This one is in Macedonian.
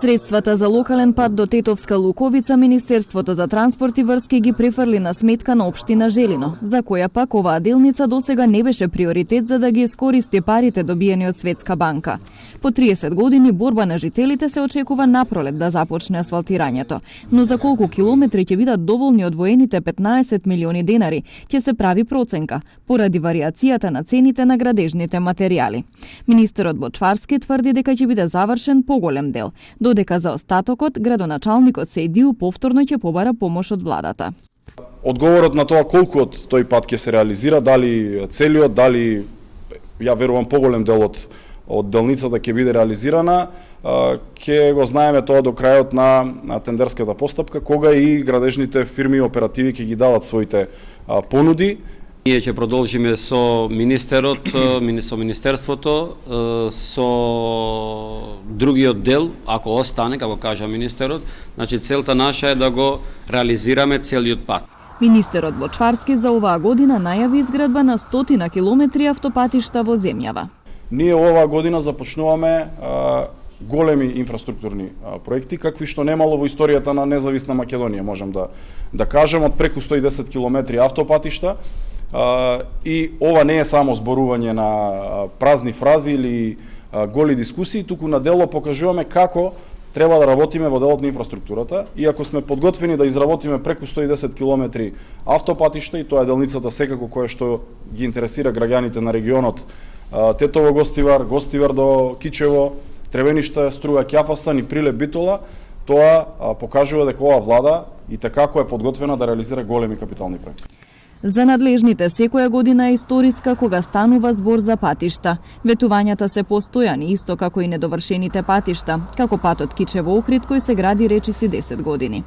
Средствата за локален пат до Тетовска Луковица Министерството за транспорт и врски ги префрли на сметка на општина Желино, за која пак оваа делница досега не беше приоритет за да ги искористи парите добиени од Светска банка. По 30 години борба на жителите се очекува напролет да започне асфалтирањето, но за колку километри ќе бидат доволни одвоените 15 милиони денари, ќе се прави проценка, поради варијацијата на цените на градежните материјали. Министерот Бочварски тврди дека ќе биде завршен поголем дел, додека за остатокот градоначалникот Сејдиу повторно ќе побара помош од владата. Одговорот на тоа колку од тој пат ќе се реализира, дали целиот, дали ја верувам поголем дел од делницата ќе биде реализирана, ќе го знаеме тоа до крајот на тендерската постапка, кога и градежните фирми и оперативи ќе ги дадат своите понуди. Ние ќе продолжиме со министерот, со министерството, со другиот дел, ако остане, како кажа министерот, значи целта наша е да го реализираме целиот пат. Министерот Бочварски за оваа година најави изградба на 100 километри автопатишта во земјава. Ние оваа година започнуваме големи инфраструктурни проекти, какви што немало во историјата на независна Македонија, можам да кажем, од преку 110 километри автопатишта. И ова не е само зборување на празни фрази или голи дискусии, туку на дело покажуваме како треба да работиме во делот на инфраструктурата, и ако сме подготвени да изработиме преку 110 километри автопатишта, и тоа е делницата секако која што ги интересира граѓаните на регионот, Тетово Гостивар, Гостивар до Кичево, Требениште, Струга Ќафасан и Прилеп Битола, тоа покажува дека оваа влада и како е подготвена да реализира големи капитални проекти. За надлежните секоја година е историска кога станува збор за патишта. Ветувањата се постојани, исто како и недовршените патишта, како патот Кичево Охрид кој се гради речиси 10 години.